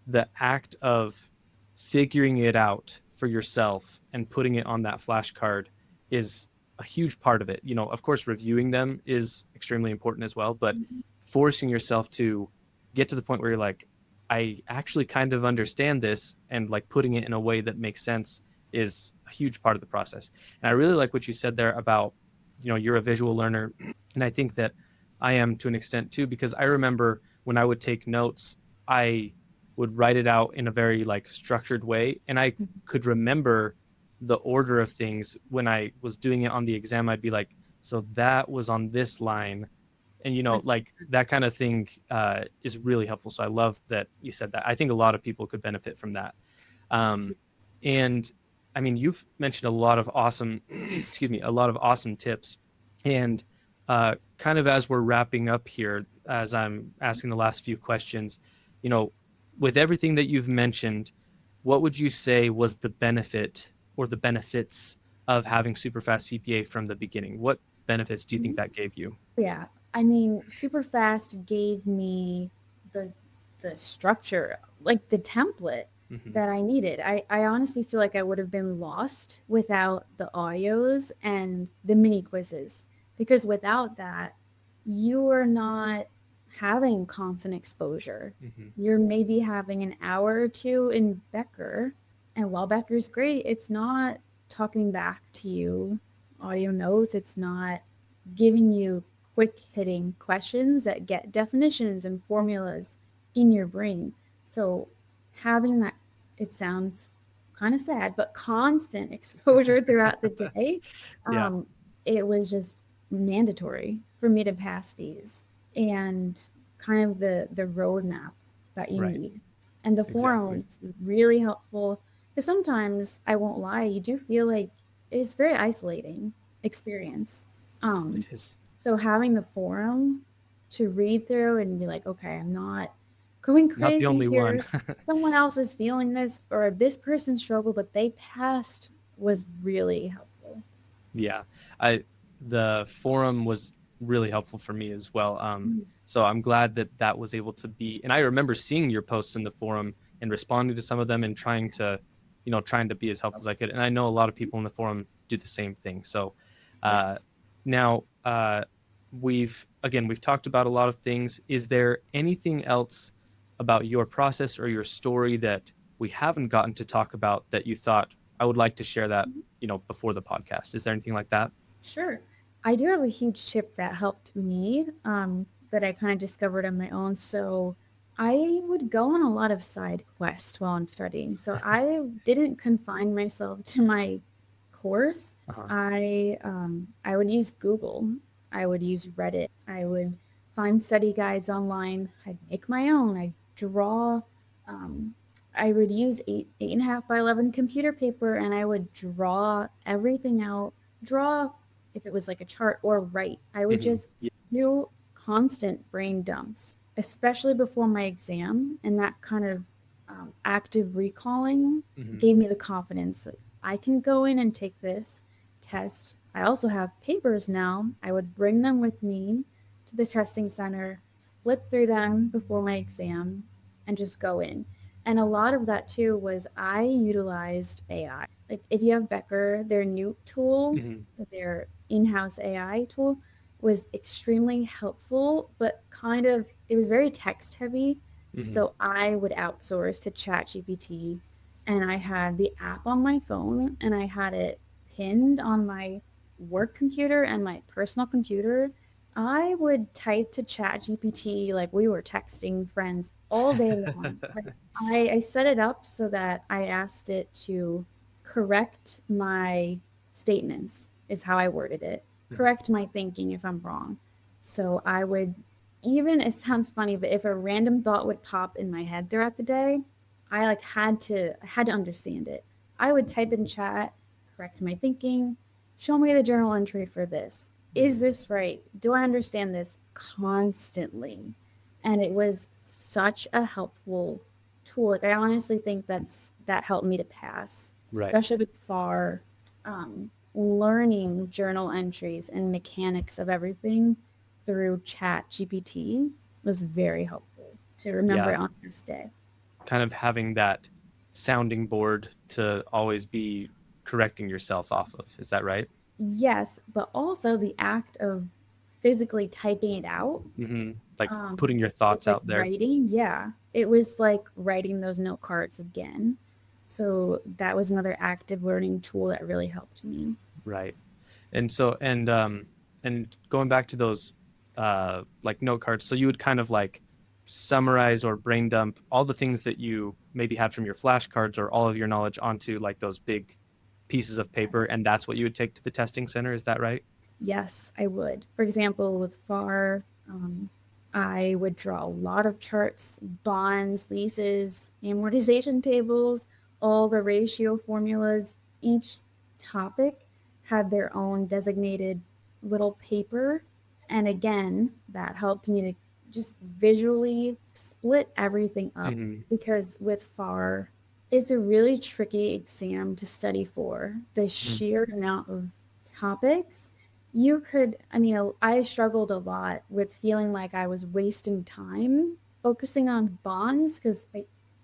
the act of figuring it out for yourself and putting it on that flashcard is a huge part of it. Of course, reviewing them is extremely important as well, but Mhm. forcing yourself to get to the point where you're like, I actually kind of understand this, and like putting it in a way that makes sense is a huge part of the process. And I really like what you said there about, you're a visual learner. And I think that I am to an extent too, because I remember when I would take notes, I would write it out in a very like structured way, and I could remember the order of things when I was doing it on the exam. I'd be like, so that was on this line, and like that kind of thing is really helpful. So I love that you said that. I think a lot of people could benefit from that. um, and I mean, you've mentioned a lot of awesome excuse me, a lot of awesome tips. And kind of as we're wrapping up here, as I'm asking the last few questions, you know with everything that you've mentioned, what would you say was the benefit or the benefits of having Superfast CPA from the beginning? What benefits do you think that gave you? Yeah, I mean, super fast gave me the the structure, like the template Hmm. that I needed. I honestly feel like I would have been lost without the audios and the mini quizzes, because without that, you are not having constant exposure. Hmm. You're maybe having an hour or two in Becker, and while Becker's great, it's not talking back to you audio notes. It's not giving you quick hitting questions that get definitions and formulas in your brain. So having that, it sounds kind of sad, but constant exposure throughout the day, Yeah, um, it was just mandatory for me to pass these, and kind of the roadmap that you right. need. And the Exactly. forums really helpful, because sometimes I won't lie, you do feel like it's very isolating experience. It Um, is. so having the forum to read through and be like, okay, I'm not going Not the crazy only one. here. Someone else is feeling this, or this person struggled, but they passed, was really helpful. Yeah, I the forum was really helpful for me as well. So I'm glad that that was able to be. And I remember seeing your posts in the forum and responding to some of them and trying to, trying to be as helpful as I could. And I know a lot of people in the forum do the same thing. So uh, Yes. now we've talked about a lot of things. Is there anything else about your process or your story that we haven't gotten to talk about that you thought I would like to share that before the podcast? Is there anything like that? Sure. I do have a huge tip that helped me, that I kind of discovered on my own. So I would go on a lot of side quests while I'm studying. So I didn't confine myself to my course. Uh-huh. I would use Google. I would use Reddit. I would find study guides online. I'd make my own. I draw. Um, I would use 8.5 by 11 computer paper, and I would draw everything out. Draw if it was like a chart, or write. I would Hmm. just Yeah. do constant brain dumps, especially before my exam, and that kind of active recalling Hmm. gave me the confidence that I can go in and take this test. I also have papers now. I would bring them with me to the testing center, flip through them before my exam, and just go in. And a lot of that too was I utilized AI. Like if you have Becker, their new tool, Hmm. their in-house AI tool was extremely helpful, but kind of it was very text heavy. Hmm. So I would outsource to ChatGPT, and I had the app on my phone, and I had it pinned on my work computer and my personal computer. I would type to ChatGPT like we were texting friends all day long. Like I set it up so that I asked it to correct my statements, is how I worded it. Hmm. Correct my thinking if I'm wrong. So I would, even it sounds funny, but if a random thought would pop in my head throughout the day, I had to understand it. I would type in chat, correct my thinking, show me the journal entry for this. Is Hmm. this right? Do I understand this? Constantly. And it was such a helpful tool. Like I honestly think that helped me to pass, Right. especially with FAR. Learning journal entries and mechanics of everything through Chat GPT was very helpful to remember Yeah. it on this day. Kind of having that sounding board to always be correcting yourself off of. Is that right? Yes, but also the act of physically typing it out, Hmm. Like um, putting your with thoughts like out there. writing. Yeah, it was like writing those note cards again. So that was another active learning tool that really helped me. Right. And going back to those like note cards, so you would kind of like summarize or brain dump all the things that you maybe had from your flashcards or all of your knowledge onto like those big pieces of paper, and that's what you would take to the testing center. Is that right? Yes, I would. For example, with FAR, I would draw a lot of charts, bonds, leases, amortization tables, all the ratio formulas. Each topic had their own designated little paper. And again, that helped me to just visually split everything up, Mm-hmm. because with FAR, it's a really tricky exam to study for. The sheer amount of topics you could, I mean, I struggled a lot with feeling like I was wasting time focusing on bonds because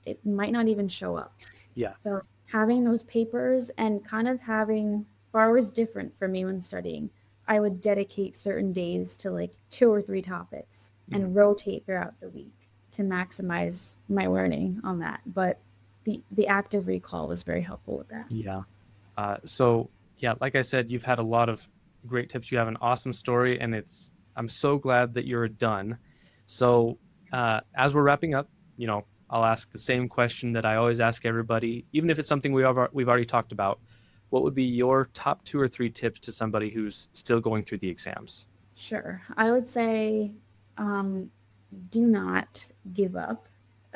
it might not even show up. Yeah. So having those papers and kind of having FAR was different for me when studying. I would dedicate certain days to like 2 or 3 topics Mm-hmm. and rotate throughout the week to maximize my learning on that. But the active recall was very helpful with that. Yeah. So yeah, like I said, you've had a lot of great tips. You have an awesome story, and I'm so glad that you're done. So as we're wrapping up, I'll ask the same question that I always ask everybody, even if it's something we've already talked about. What would be your top 2 or 3 tips to somebody who's still going through the exams? Sure. I would say um, do not give up.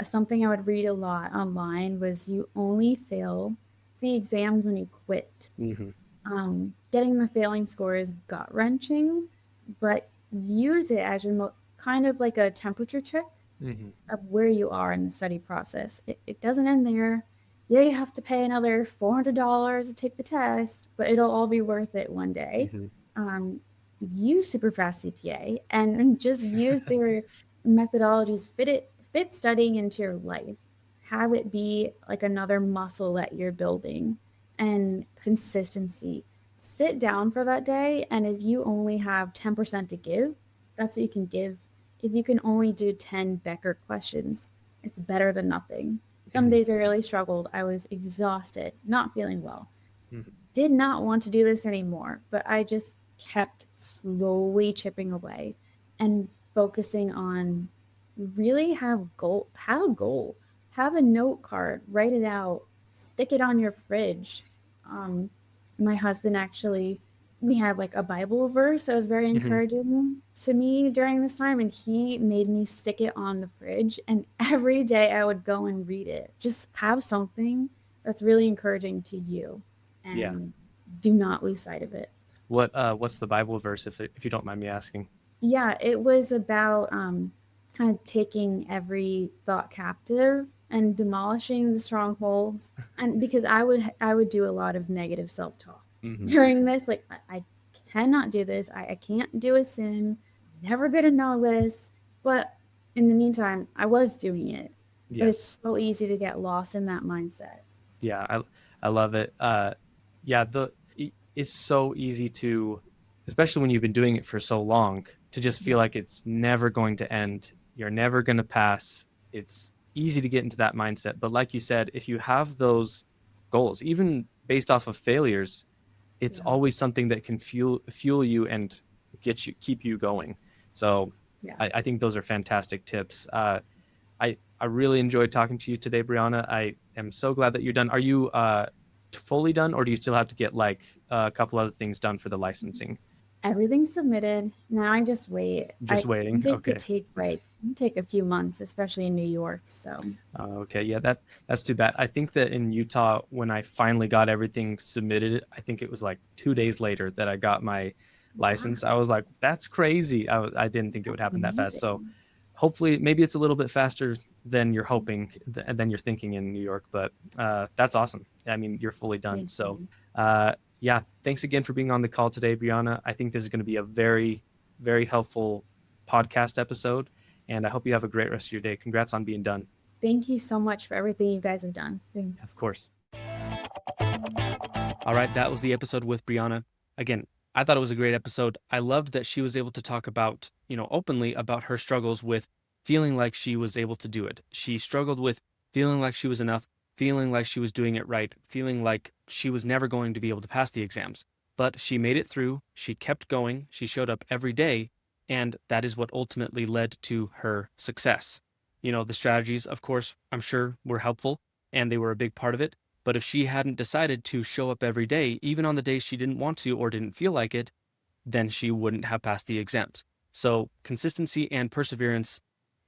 Something I would read a lot online was you only fail the exams when you quit. Mm-hmm. Getting the failing score is gut wrenching, but use it as your kind of like a temperature check Mm-hmm. of where you are in the study process. It doesn't end there. Yeah, you have to pay another $400 to take the test, but it'll all be worth it one day. Mm-hmm. Um, use SuperFast CPA and just use their methodologies. Fit studying into your life. Have it be like another muscle that you're building, and consistency. Sit down for that day, and if you only have 10% to give, that's what you can give. If you can only do 10 Becker questions, it's better than nothing. Some Mm-hmm. days I really struggled. I was exhausted, not feeling well. Mm-hmm. Did not want to do this anymore, but I just kept slowly chipping away and focusing on really have a goal, have a note card, write it out, stick it on your fridge. Um, my husband actually, we had like a Bible verse that was very Mm-hmm. encouraging to me during this time, and he made me stick it on the fridge. And every day I would go and read it. Just have something that's really encouraging to you, Yeah. and do not lose sight of it. What's the Bible verse, if you don't mind me asking? Yeah, it was about kind of taking every thought captive and demolishing the strongholds. And because I would do a lot of negative self talk Mm-hmm. during this, like I cannot do this. I can't do a sin. I'm never gonna know this. But in the meantime, I was doing it. But Yes. it's so easy to get lost in that mindset. Yeah, I love it. Yeah, it's so easy to, especially when you've been doing it for so long, to just feel Yeah, like it's never going to end. You're never going to pass. It's easy to get into that mindset. But like you said, if you have those goals, even based off of failures, it's yeah, always something that can fuel you and keep you going. So yeah. I think those are fantastic tips. I really enjoyed talking to you today, Brianna. I am so glad that you're done. Are you fully done, or do you still have to get like a couple other things done for the licensing? Everything's submitted. Now I just wait. Just I waiting. think it could Okay. take a few months, especially in New York. So Okay. Yeah, that's too bad. I think that in Utah, when I finally got everything submitted, I think it was like 2 days later that I got my wow, license. I was like, that's crazy. I didn't think it would that's happen that fast. So amazing. hopefully, maybe it's a little bit faster than you're hoping, than you're thinking in New York. But that's awesome. I mean, you're fully done. Thank So you. yeah, thanks again for being on the call today, Brianna. I think this is going to be a very, very helpful podcast episode. And I hope you have a great rest of your day. Congrats on being done. Thank you so much for everything you guys have done. Of course. All right, that was the episode with Brianna. Again, I thought it was a great episode. I loved that she was able to talk about, openly about her struggles with feeling like she was able to do it. She struggled with feeling like she was enough, feeling like she was doing it right, feeling like she was never going to be able to pass the exams. But she made it through. She kept going. She showed up every day. And that is what ultimately led to her success. The strategies, of course, I'm sure were helpful and they were a big part of it. But if she hadn't decided to show up every day, even on the days she didn't want to or didn't feel like it, then she wouldn't have passed the exams. So consistency and perseverance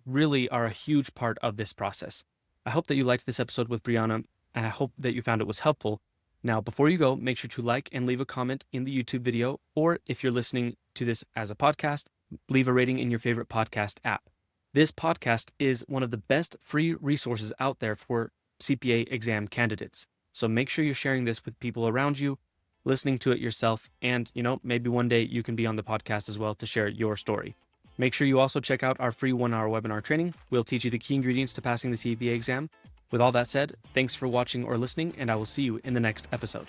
really are a huge part of this process. I hope that you liked this episode with Brianna, and I hope that you found it was helpful. Now, before you go, make sure to like and leave a comment in the YouTube video, or if you're listening to this as a podcast, leave a rating in your favorite podcast app. This podcast is one of the best free resources out there for CPA exam candidates. So make sure you're sharing this with people around you, listening to it yourself, and maybe one day you can be on the podcast as well to share your story. Make sure you also check out our free 1-hour webinar training. We'll teach you the key ingredients to passing the CPA exam. With all that said, thanks for watching or listening, and I will see you in the next episode.